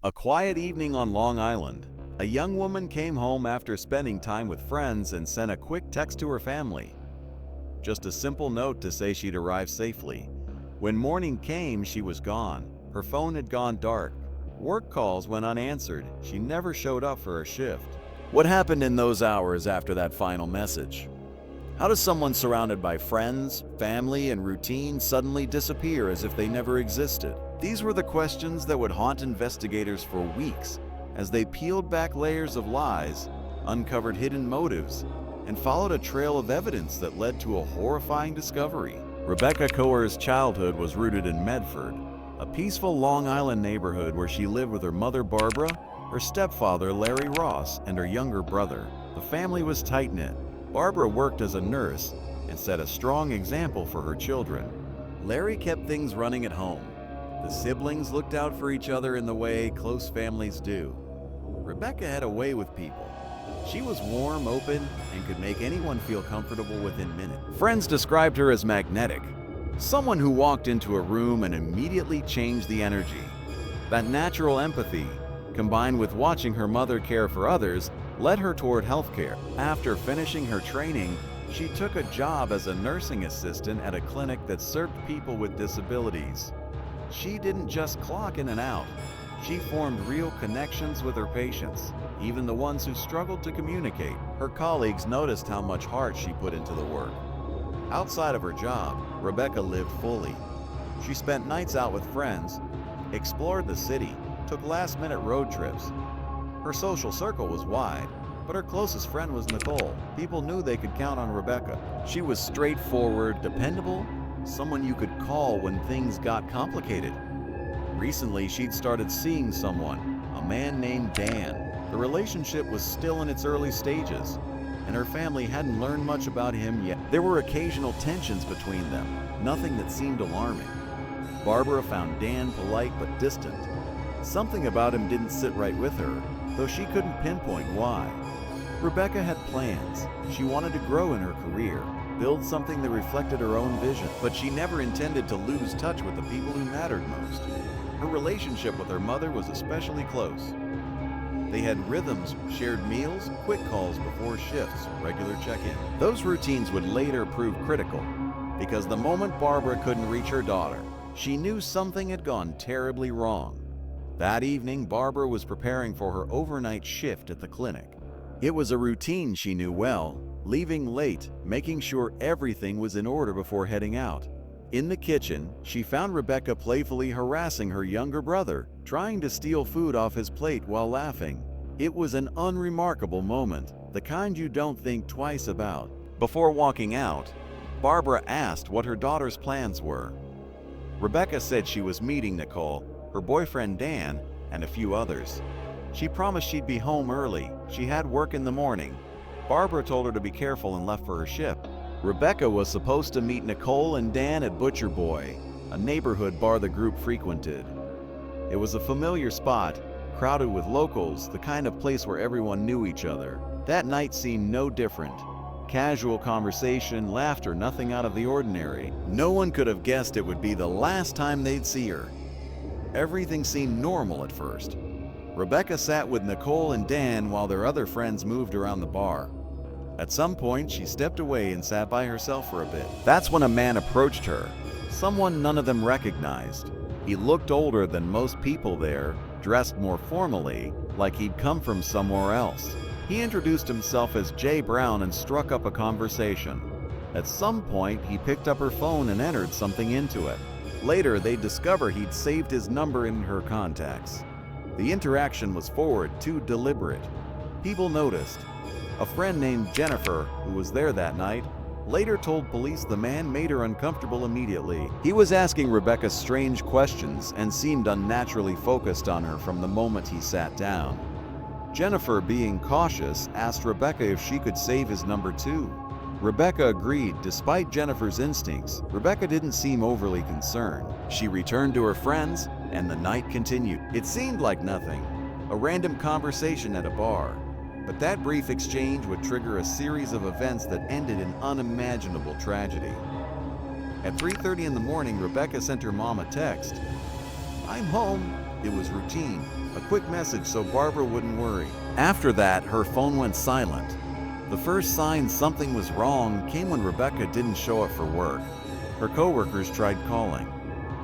A quiet evening on Long Island. A young woman came home after spending time with friends and sent a quick text to her family. Just a simple note to say she'd arrived safely. When morning came, she was gone. Her phone had gone dark. Work calls went unanswered. She never showed up for her shift. What happened in those hours after that final message? How does someone surrounded by friends, family, and routine suddenly disappear as if they never existed? These were the questions that would haunt investigators for weeks as they peeled back layers of lies, uncovered hidden motives, and followed a trail of evidence that led to a horrifying discovery. Rebecca Coer's childhood was rooted in Medford, a peaceful Long Island neighborhood where she lived with her mother Barbara, her stepfather Larry Ross, and her younger brother. The family was tight-knit. Barbara worked as a nurse and set a strong example for her children. Larry kept things running at home. The siblings looked out for each other in the way close families do. Rebecca had a way with people. She was warm, open, and could make anyone feel comfortable within minutes. Friends described her as magnetic, someone who walked into a room and immediately changed the energy. That natural empathy, combined with watching her mother care for others, led her toward healthcare. After finishing her training, she took a job as a nursing assistant at a clinic that served people with disabilities. She didn't just clock in and out. She formed real connections with her patients, even the ones who struggled to communicate. Her colleagues noticed how much heart she put into the work. Outside of her job, Rebecca lived fully. She spent nights out with friends, explored the city, took last-minute road trips. Her social circle was wide, but her closest friend was Nicole. People knew they could count on Rebecca. She was straightforward, dependable, someone you could call when things got complicated. Recently, she'd started seeing someone, a man named Dan. The relationship was still in its early stages, and her family hadn't learned much about him yet. There were occasional tensions between them, nothing that seemed alarming. Barbara found Dan polite but distant. Something about him didn't sit right with her, though she couldn't pinpoint why. Rebecca had plans. She wanted to grow in her career, build something that reflected her own vision, but she never intended to lose touch with the people who mattered most. Her relationship with her mother was especially close. They had rhythms, shared meals, quick calls before shifts, regular check-in. Those routines would later prove critical, because the moment Barbara couldn't reach her daughter, she knew something had gone terribly wrong. That evening, Barbara was preparing for her overnight shift at the clinic. It was a routine she knew well, leaving late, making sure everything was in order before heading out. In the kitchen, she found Rebecca playfully harassing her younger brother, trying to steal food off his plate while laughing. It was an unremarkable moment, the kind you don't think twice about. Before walking out, Barbara asked what her daughter's plans were. Rebecca said she was meeting Nicole, her boyfriend Dan, and a few others. She promised she'd be home early. She had work in the morning. Barbara told her to be careful and left for her shift. Rebecca was supposed to meet Nicole and Dan at Butcher Boy, a neighborhood bar the group frequented. It was a familiar spot, crowded with locals, the kind of place where everyone knew each other. That night seemed no different. Casual conversation, laughter, nothing out of the ordinary. No one could have guessed it would be the last time they'd see her. Everything seemed normal at first. Rebecca sat with Nicole and Dan while their other friends moved around the bar. At some point, she stepped away and sat by herself for a bit. That's when a man approached her, someone none of them recognized. He looked older than most people there, dressed more formally, like he'd come from somewhere else. He introduced himself as Jay Brown and struck up a conversation. At some point, he picked up her phone and entered something into it. Later, they'd discover he'd saved his number in her contacts. The interaction was forward, too deliberate. People noticed. A friend named Jennifer, who was there that night, later told police the man made her uncomfortable immediately. He was asking Rebecca strange questions and seemed unnaturally focused on her from the moment he sat down. Jennifer, being cautious, asked Rebecca if she could save his number too. Rebecca agreed. Despite Jennifer's instincts, Rebecca didn't seem overly concerned. She returned to her friends, and the night continued. It seemed like nothing, a random conversation at a bar. But that brief exchange would trigger a series of events that ended in unimaginable tragedy. At 3:30 in the morning, Rebecca sent her mom a text. "I'm home. It was routine, a quick message so Barbara wouldn't worry. After that, her phone went silent. The first sign something was wrong came when Rebecca didn't show up for work. Her coworkers tried calling.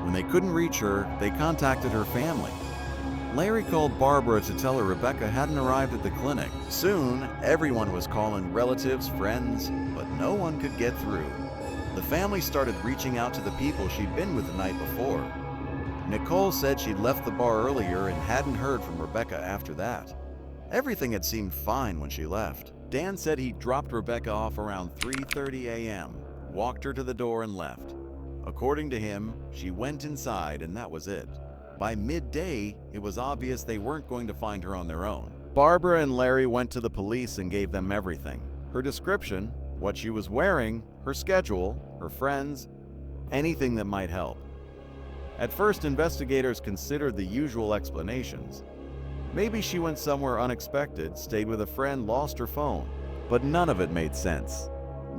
When they couldn't reach her, they contacted her family. Larry called Barbara to tell her Rebecca hadn't arrived at the clinic. Soon, everyone was calling relatives, friends, but no one could get through. The family started reaching out to the people she'd been with the night before. Nicole said she'd left the bar earlier and hadn't heard from Rebecca after that. Everything had seemed fine when she left. Dan said he dropped Rebecca off around 3:30 a.m., walked her to the door and left. According to him, she went inside and that was it. By midday, it was obvious they weren't going to find her on their own. Barbara and Larry went to the police and gave them everything. Her description, what she was wearing, her schedule, her friends, anything that might help. At first, investigators considered the usual explanations. Maybe she went somewhere unexpected, stayed with a friend, lost her phone. But none of it made sense.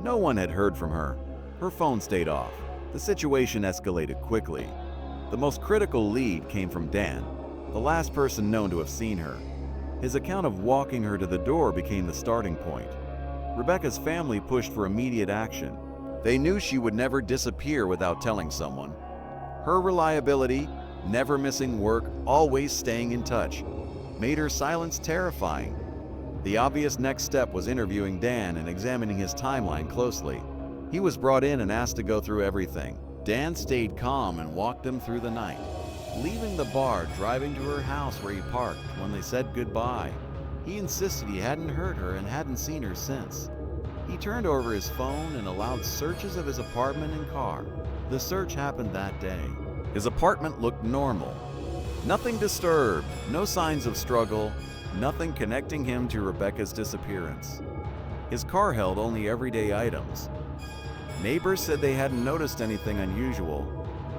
No one had heard from her. Her phone stayed off. The situation escalated quickly. The most critical lead came from Dan, the last person known to have seen her. His account of walking her to the door became the starting point. Rebecca's family pushed for immediate action. They knew she would never disappear without telling someone. Her reliability, never missing work, always staying in touch, made her silence terrifying. The obvious next step was interviewing Dan and examining his timeline closely. He was brought in and asked to go through everything. Dan stayed calm and walked them through the night, leaving the bar, driving to her house where he parked when they said goodbye. He insisted he hadn't heard her and hadn't seen her since. He turned over his phone and allowed searches of his apartment and car. The search happened that day. His apartment looked normal. Nothing disturbed, no signs of struggle, nothing connecting him to Rebecca's disappearance. His car held only everyday items. Neighbors said they hadn't noticed anything unusual.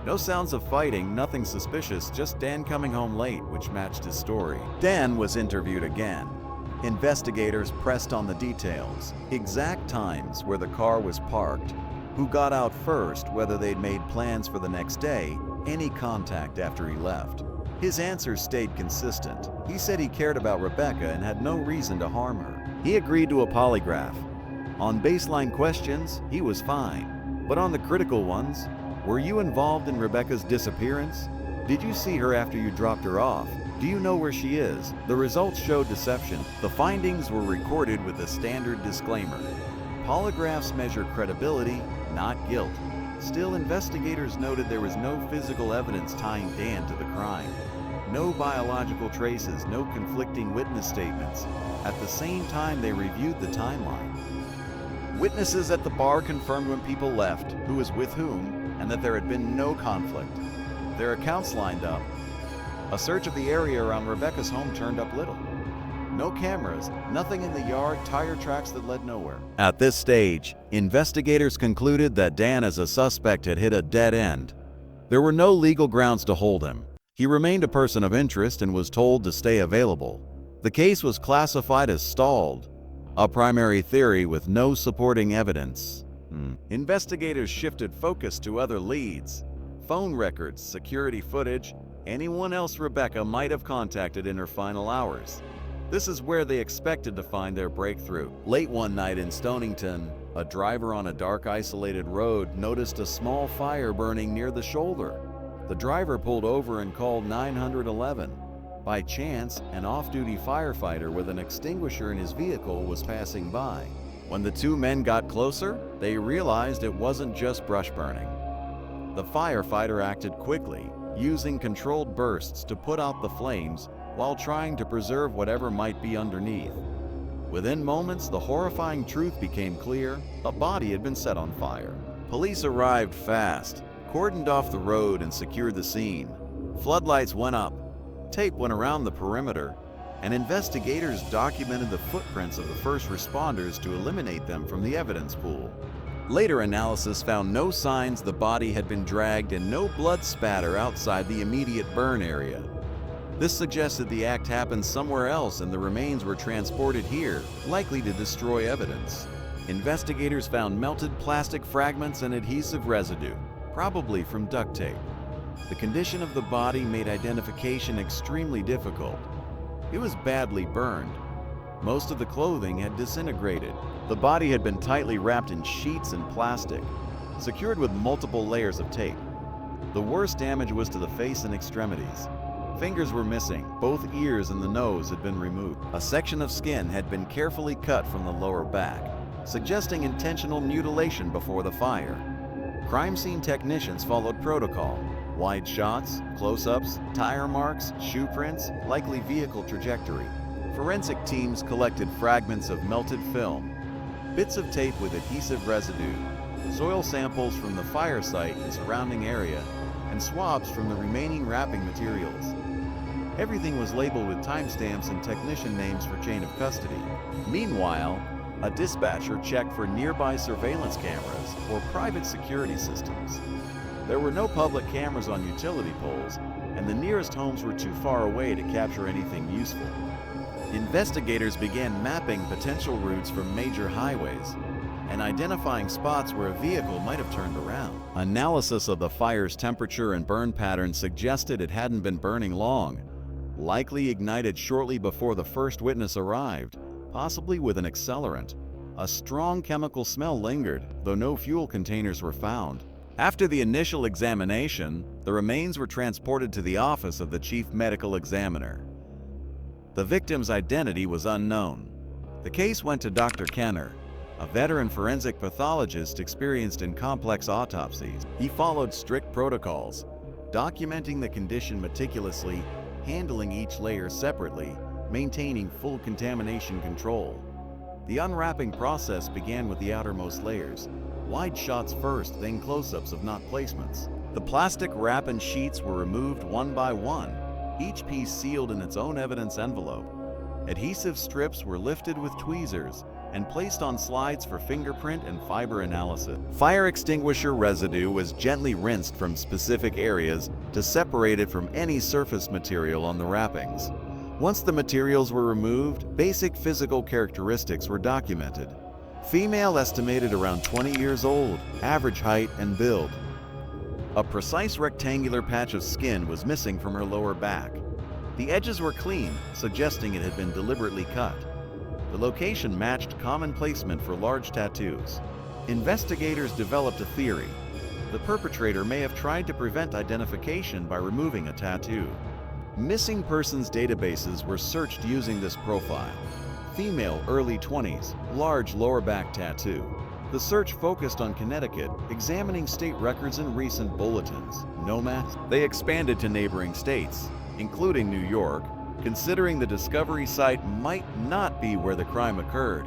No sounds of fighting, nothing suspicious, just Dan coming home late, which matched his story. Dan was interviewed again. Investigators pressed on the details, exact times where the car was parked, who got out first, whether they'd made plans for the next day, any contact after he left. His answers stayed consistent. He said he cared about Rebecca and had no reason to harm her. He agreed to a polygraph. On baseline questions, he was fine. But on the critical ones, were you involved in Rebecca's disappearance? Did you see her after you dropped her off? Do you know where she is? The results showed deception. The findings were recorded with a standard disclaimer. Polygraphs measure credibility, not guilt. Still, investigators noted there was no physical evidence tying Dan to the crime. No biological traces, no conflicting witness statements. At the same time, they reviewed the timeline. Witnesses at the bar confirmed when people left, who was with whom, and that there had been no conflict. Their accounts lined up. A search of the area around Rebecca's home turned up little. No cameras, nothing in the yard, tire tracks that led nowhere. At this stage, investigators concluded that Dan as a suspect had hit a dead end. There were no legal grounds to hold him. He remained a person of interest and was told to stay available. The case was classified as stalled, a primary theory with no supporting evidence. Investigators shifted focus to other leads, phone records, security footage, anyone else Rebecca might have contacted in her final hours. This is where they expected to find their breakthrough. Late one night in Stonington, a driver on a dark, isolated road noticed a small fire burning near the shoulder. The driver pulled over and called 911. By chance, an off-duty firefighter with an extinguisher in his vehicle was passing by. When the two men got closer, they realized it wasn't just brush burning. The firefighter acted quickly, using controlled bursts to put out the flames while trying to preserve whatever might be underneath. Within moments, the horrifying truth became clear: a body had been set on fire. Police arrived fast, cordoned off the road and secured the scene. Floodlights went up, tape went around the perimeter, and investigators documented the footprints of the first responders to eliminate them from the evidence pool. Later analysis found no signs the body had been dragged and no blood spatter outside the immediate burn area. This suggested the act happened somewhere else and the remains were transported here, likely to destroy evidence. Investigators found melted plastic fragments and adhesive residue, probably from duct tape. The condition of the body made identification extremely difficult. It was badly burned. Most of the clothing had disintegrated. The body had been tightly wrapped in sheets and plastic, secured with multiple layers of tape. The worst damage was to the face and extremities. Fingers were missing, both ears and the nose had been removed. A section of skin had been carefully cut from the lower back, suggesting intentional mutilation before the fire. Crime scene technicians followed protocol. Wide shots, close-ups, tire marks, shoe prints, likely vehicle trajectory. Forensic teams collected fragments of melted film, bits of tape with adhesive residue, soil samples from the fire site and surrounding area, and swabs from the remaining wrapping materials. Everything was labeled with timestamps and technician names for chain of custody. Meanwhile, a dispatcher checked for nearby surveillance cameras or private security systems. There were no public cameras on utility poles, and the nearest homes were too far away to capture anything useful. Investigators began mapping potential routes from major highways and identifying spots where a vehicle might have turned around. Analysis of the fire's temperature and burn pattern suggested it hadn't been burning long, likely ignited shortly before the first witness arrived, possibly with an accelerant. A strong chemical smell lingered, though no fuel containers were found. After the initial examination, the remains were transported to the office of the chief medical examiner. The victim's identity was unknown. The case went to Dr. Coer, a veteran forensic pathologist experienced in complex autopsies. He followed strict protocols, documenting the condition meticulously, handling each layer separately, maintaining full contamination control. The unwrapping process began with the outermost layers. Wide shots first, then close-ups of knot placements. The plastic wrap and sheets were removed one by one, each piece sealed in its own evidence envelope. Adhesive strips were lifted with tweezers and placed on slides for fingerprint and fiber analysis. Fire extinguisher residue was gently rinsed from specific areas to separate it from any surface material on the wrappings. Once the materials were removed, basic physical characteristics were documented. Female estimated around 20 years old, average height and build. A precise rectangular patch of skin was missing from her lower back. The edges were clean, suggesting it had been deliberately cut. The location matched common placement for large tattoos. Investigators developed a theory. The perpetrator may have tried to prevent identification by removing a tattoo. Missing persons databases were searched using this profile. Female, early 20s, large lower back tattoo. The search focused on Connecticut, examining state records and recent bulletins. No match. They expanded to neighboring states, including New York, considering the discovery site might not be where the crime occurred,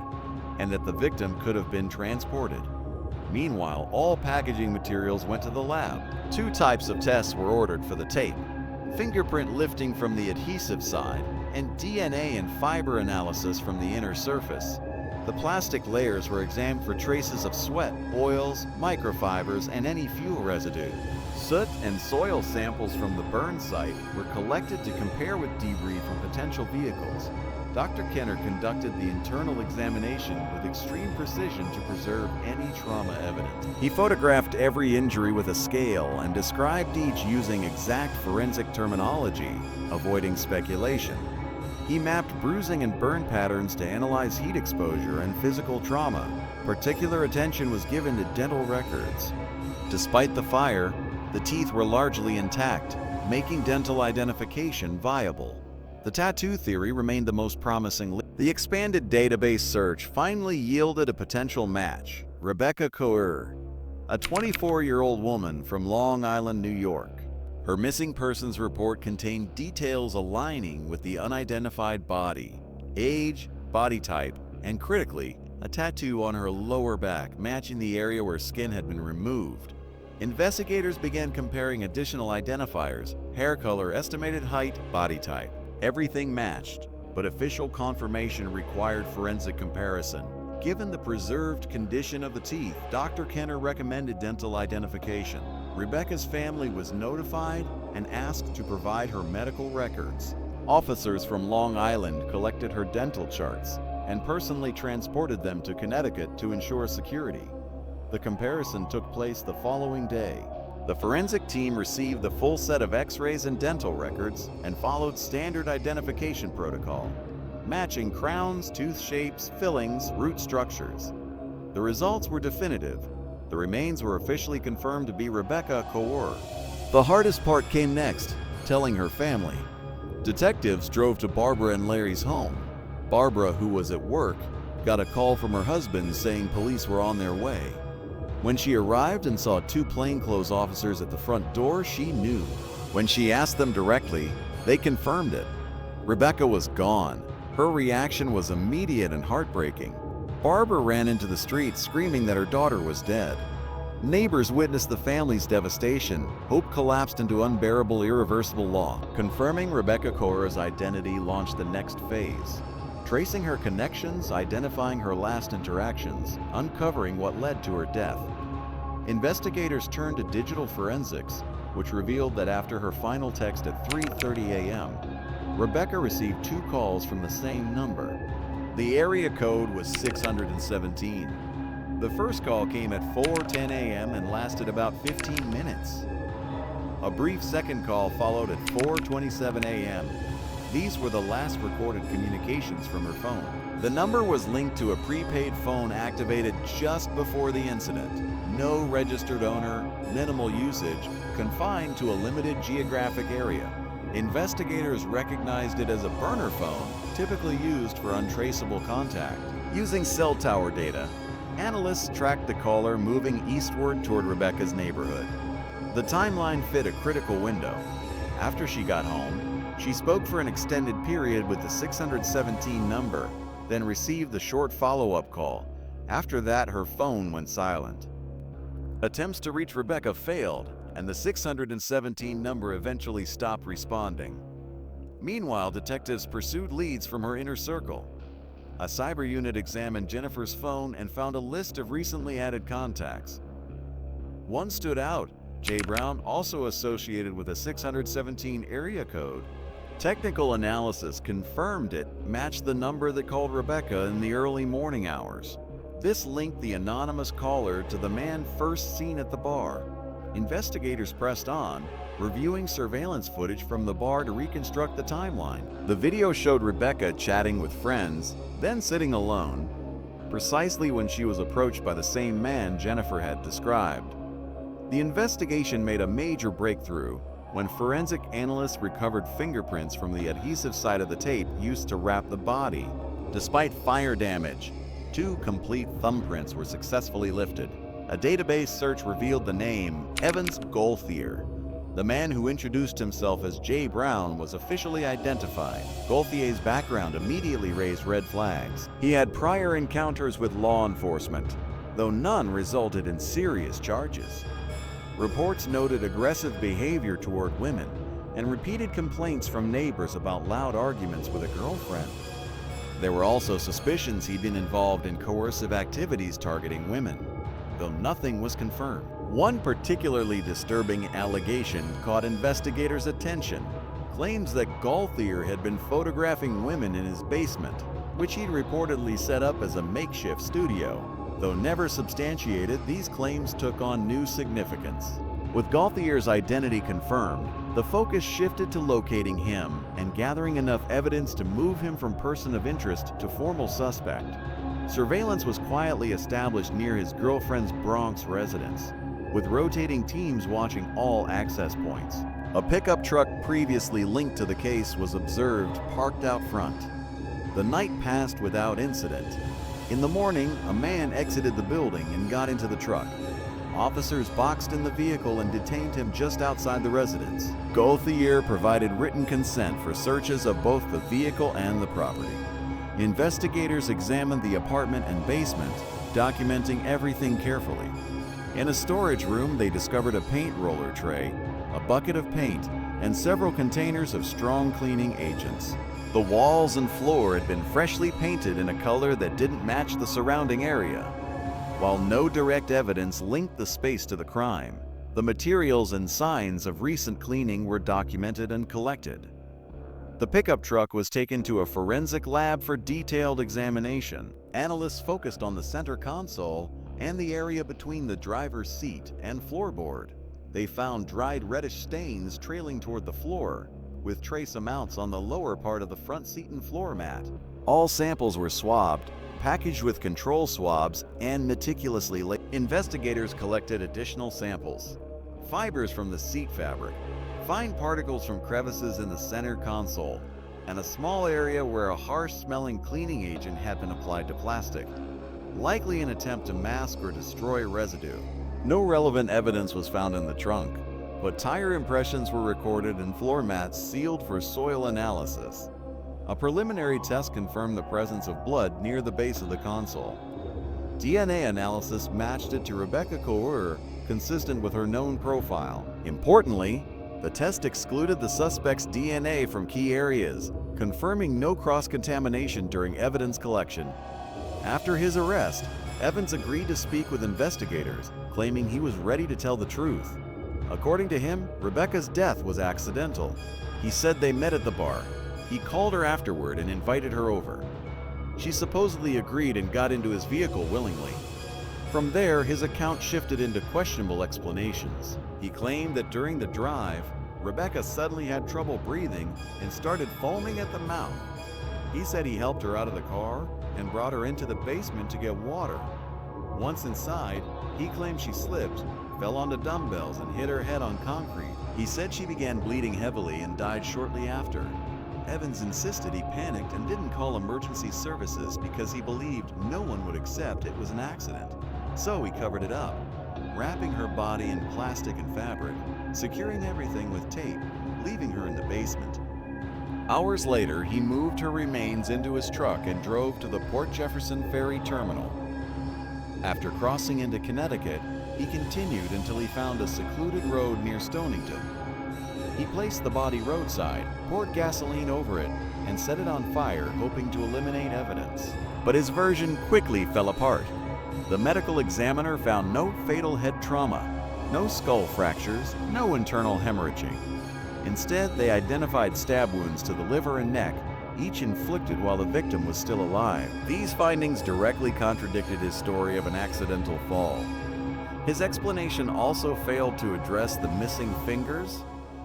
and that the victim could have been transported. Meanwhile, all packaging materials went to the lab. 2 types of tests were ordered for the tape: fingerprint lifting from the adhesive side, and DNA and fiber analysis from the inner surface. The plastic layers were examined for traces of sweat, oils, microfibers, and any fuel residue. Soot and soil samples from the burn site were collected to compare with debris from potential vehicles. Dr. Coer conducted the internal examination with extreme precision to preserve any trauma evidence. He photographed every injury with a scale and described each using exact forensic terminology, avoiding speculation. He mapped bruising and burn patterns to analyze heat exposure and physical trauma. Particular attention was given to dental records. Despite the fire, the teeth were largely intact, making dental identification viable. The tattoo theory remained the most promising. The expanded database search finally yielded a potential match: Rebecca Coer, a 24-year-old woman from Long Island, New York. Her missing persons report contained details aligning with the unidentified body, age, body type, and critically, a tattoo on her lower back matching the area where skin had been removed. Investigators began comparing additional identifiers: hair color, estimated height, body type. Everything matched, but official confirmation required forensic comparison. Given the preserved condition of the teeth, Dr. Coer recommended dental identification. Rebecca's family was notified and asked to provide her medical records. Officers from Long Island collected her dental charts and personally transported them to Connecticut to ensure security. The comparison took place the following day. The forensic team received the full set of X-rays and dental records and followed standard identification protocol, matching crowns, tooth shapes, fillings, root structures. The results were definitive. The remains were officially confirmed to be Rebecca Coer. The hardest part came next, telling her family. Detectives drove to Barbara and Larry's home. Barbara, who was at work, got a call from her husband saying police were on their way. When she arrived and saw two plainclothes officers at the front door, she knew. When she asked them directly, they confirmed it. Rebecca was gone. Her reaction was immediate and heartbreaking. Barbara ran into the street screaming that her daughter was dead. Neighbors witnessed the family's devastation. Hope collapsed into unbearable, irreversible loss. Confirming Rebecca Coer's identity launched the next phase. Tracing her connections, identifying her last interactions, uncovering what led to her death. Investigators turned to digital forensics, which revealed that after her final text at 3:30 a.m., Rebecca received two calls from the same number. The area code was 617. The first call came at 4:10 a.m. and lasted about 15 minutes. A brief second call followed at 4:27 a.m. These were the last recorded communications from her phone. The number was linked to a prepaid phone activated just before the incident. No registered owner, minimal usage, confined to a limited geographic area. Investigators recognized it as a burner phone, typically used for untraceable contact. Using cell tower data, analysts tracked the caller moving eastward toward Rebecca's neighborhood. The timeline fit a critical window. After she got home, she spoke for an extended period with the 617 number, then received the short follow-up call. After that, her phone went silent. Attempts to reach Rebecca failed, and the 617 number eventually stopped responding. Meanwhile, detectives pursued leads from her inner circle. A cyber unit examined Jennifer's phone and found a list of recently added contacts. One stood out, Jay Brown, also associated with a 617 area code. Technical analysis confirmed it matched the number that called Rebecca in the early morning hours. This linked the anonymous caller to the man first seen at the bar. Investigators pressed on, reviewing surveillance footage from the bar to reconstruct the timeline. The video showed Rebecca chatting with friends, then sitting alone, precisely when she was approached by the same man Jennifer had described. The investigation made a major breakthrough when forensic analysts recovered fingerprints from the adhesive side of the tape used to wrap the body. Despite fire damage, 2 complete thumbprints were successfully lifted. A database search revealed the name Evans Gauthier. The man who introduced himself as Jay Brown was officially identified. Gauthier's background immediately raised red flags. He had prior encounters with law enforcement, though none resulted in serious charges. Reports noted aggressive behavior toward women and repeated complaints from neighbors about loud arguments with a girlfriend. There were also suspicions he'd been involved in coercive activities targeting women, though nothing was confirmed. One particularly disturbing allegation caught investigators' attention. Claims that Gauthier had been photographing women in his basement, which he'd reportedly set up as a makeshift studio. Though never substantiated, these claims took on new significance. With Gauthier's identity confirmed, the focus shifted to locating him and gathering enough evidence to move him from person of interest to formal suspect. Surveillance was quietly established near his girlfriend's Bronx residence, with rotating teams watching all access points. A pickup truck previously linked to the case was observed parked out front. The night passed without incident. In the morning, a man exited the building and got into the truck. Officers boxed in the vehicle and detained him just outside the residence. Gauthier provided written consent for searches of both the vehicle and the property. Investigators examined the apartment and basement, documenting everything carefully. In a storage room, they discovered a paint roller tray, a bucket of paint, and several containers of strong cleaning agents. The walls and floor had been freshly painted in a color that didn't match the surrounding area. While no direct evidence linked the space to the crime, the materials and signs of recent cleaning were documented and collected. The pickup truck was taken to a forensic lab for detailed examination. Analysts focused on the center console and the area between the driver's seat and floorboard. They found dried reddish stains trailing toward the floor, with trace amounts on the lower part of the front seat and floor mat. All samples were swabbed, packaged with control swabs, and meticulously labeled. Investigators collected additional samples: fibers from the seat fabric, fine particles from crevices in the center console, and a small area where a harsh-smelling cleaning agent had been applied to plastic, likely an attempt to mask or destroy residue. No relevant evidence was found in the trunk, but tire impressions were recorded and floor mats sealed for soil analysis. A preliminary test confirmed the presence of blood near the base of the console. DNA analysis matched it to Rebecca Coer, consistent with her known profile. Importantly, the test excluded the suspect's DNA from key areas, confirming no cross-contamination during evidence collection. After his arrest, Evans agreed to speak with investigators, claiming he was ready to tell the truth. According to him, Rebecca's death was accidental. He said they met at the bar. He called her afterward and invited her over. She supposedly agreed and got into his vehicle willingly. From there, his account shifted into questionable explanations. He claimed that during the drive, Rebecca suddenly had trouble breathing and started foaming at the mouth. He said he helped her out of the car and brought her into the basement to get water. Once inside, he claimed she slipped, fell onto dumbbells, and hit her head on concrete. He said she began bleeding heavily and died shortly after. Evans insisted he panicked and didn't call emergency services because he believed no one would accept it was an accident. So he covered it up, wrapping her body in plastic and fabric, securing everything with tape, leaving her in the basement. Hours later, he moved her remains into his truck and drove to the Port Jefferson Ferry Terminal. After crossing into Connecticut, he continued until he found a secluded road near Stonington. He placed the body roadside, poured gasoline over it, and set it on fire, hoping to eliminate evidence. But his version quickly fell apart. The medical examiner found no fatal head trauma, no skull fractures, no internal hemorrhaging. Instead, they identified stab wounds to the liver and neck, each inflicted while the victim was still alive. These findings directly contradicted his story of an accidental fall. His explanation also failed to address the missing fingers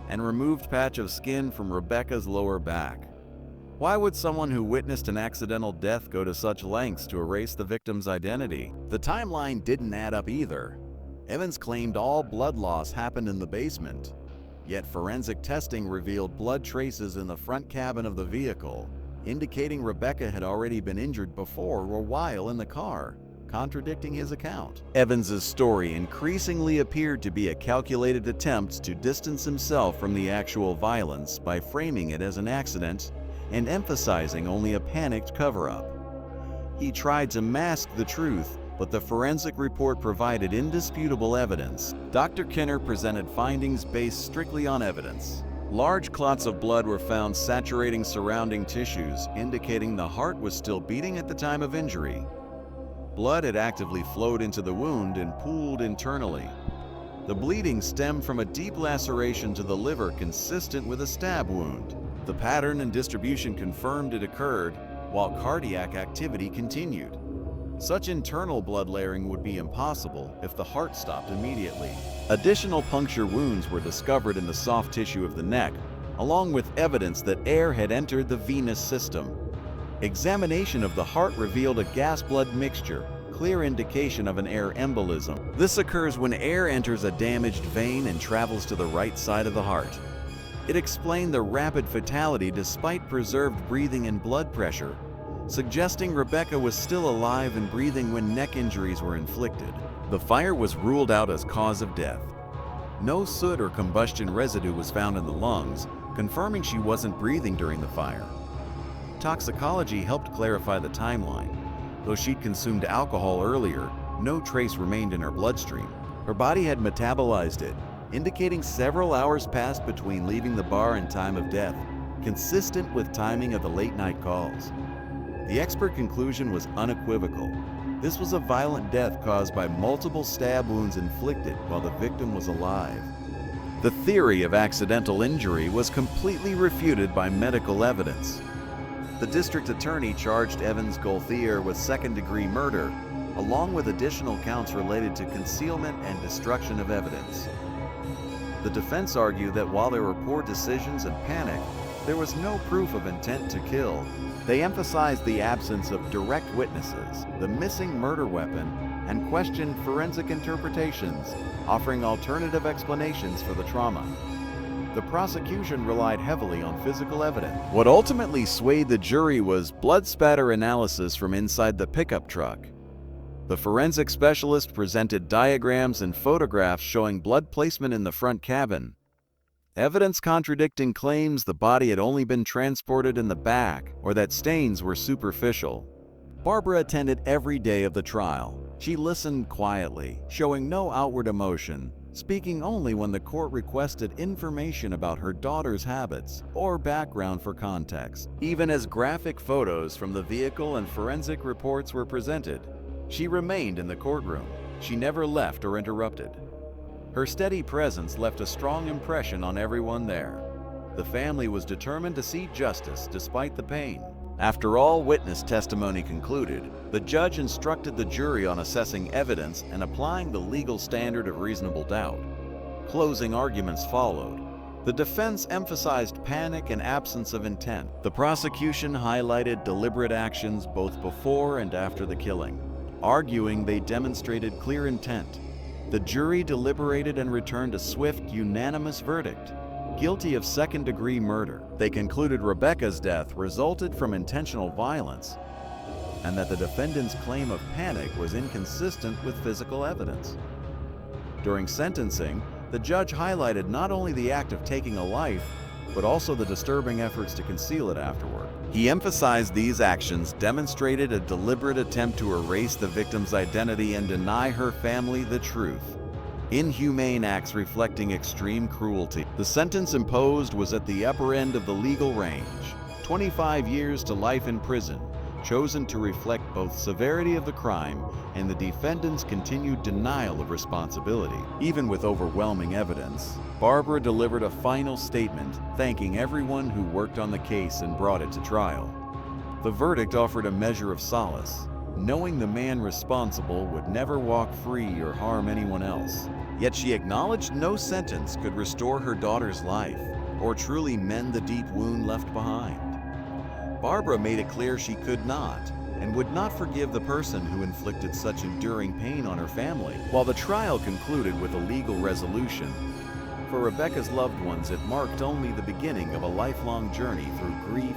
and removed patch of skin from Rebecca's lower back. Why would someone who witnessed an accidental death go to such lengths to erase the victim's identity? The timeline didn't add up either. Evans claimed all blood loss happened in the basement, yet forensic testing revealed blood traces in the front cabin of the vehicle, indicating Rebecca had already been injured before or while in the car, contradicting his account. Evans's story increasingly appeared to be a calculated attempt to distance himself from the actual violence by framing it as an accident and emphasizing only a panicked cover-up. He tried to mask the truth, but the forensic report provided indisputable evidence. Dr. Kinner presented findings based strictly on evidence. Large clots of blood were found saturating surrounding tissues, indicating the heart was still beating at the time of injury. Blood had actively flowed into the wound and pooled internally. The bleeding stemmed from a deep laceration to the liver consistent with a stab wound. The pattern and distribution confirmed it occurred while cardiac activity continued. Such internal blood layering would be impossible if the heart stopped immediately. Additional puncture wounds were discovered in the soft tissue of the neck, along with evidence that air had entered the venous system. Examination of the heart revealed a gas-blood mixture, clear indication of an air embolism. This occurs when air enters a damaged vein and travels to the right side of the heart. It explained the rapid fatality despite preserved breathing and blood pressure, suggesting Rebecca was still alive and breathing when neck injuries were inflicted. The fire was ruled out as cause of death. No soot or combustion residue was found in the lungs, confirming she wasn't breathing during the fire. Toxicology helped clarify the timeline. Though she'd consumed alcohol earlier, no trace remained in her bloodstream. Her body had metabolized it, indicating several hours passed between leaving the bar and time of death, consistent with timing of the late-night calls. The expert conclusion was unequivocal. This was a violent death caused by multiple stab wounds inflicted while the victim was alive. The theory of accidental injury was completely refuted by medical evidence. The district attorney charged Evans Gauthier with second-degree murder, along with additional counts related to concealment and destruction of evidence. The defense argued that while there were poor decisions and panic, there was no proof of intent to kill. They emphasized the absence of direct witnesses, the missing murder weapon, and questioned forensic interpretations, offering alternative explanations for the trauma. The prosecution relied heavily on physical evidence. What ultimately swayed the jury was blood spatter analysis from inside the pickup truck. The forensic specialist presented diagrams and photographs showing blood placement in the front cabin, evidence contradicting claims the body had only been transported in the back or that stains were superficial. Barbara attended every day of the trial. She listened quietly, showing no outward emotion, speaking only when the court requested information about her daughter's habits or background for context. Even as graphic photos from the vehicle and forensic reports were presented, she remained in the courtroom. She never left or interrupted. Her steady presence left a strong impression on everyone there. The family was determined to see justice despite the pain. After all witness testimony concluded, the judge instructed the jury on assessing evidence and applying the legal standard of reasonable doubt. Closing arguments followed. The defense emphasized panic and absence of intent. The prosecution highlighted deliberate actions both before and after the killing, arguing they demonstrated clear intent. The jury deliberated and returned a swift, unanimous verdict: guilty of second-degree murder. They concluded Rebecca's death resulted from intentional violence and that the defendant's claim of panic was inconsistent with physical evidence. During sentencing, the judge highlighted not only the act of taking a life, but also the disturbing efforts to conceal it afterward. He emphasized these actions demonstrated a deliberate attempt to erase the victim's identity and deny her family the truth. Inhumane acts reflecting extreme cruelty. The sentence imposed was at the upper end of the legal range, 25 years to life in prison, chosen to reflect both severity of the crime and the defendant's continued denial of responsibility. Even with overwhelming evidence, Barbara delivered a final statement thanking everyone who worked on the case and brought it to trial. The verdict offered a measure of solace, knowing the man responsible would never walk free or harm anyone else. Yet she acknowledged no sentence could restore her daughter's life or truly mend the deep wound left behind. Barbara made it clear she could not and would not forgive the person who inflicted such enduring pain on her family. While the trial concluded with a legal resolution, for Rebecca's loved ones it marked only the beginning of a lifelong journey through grief,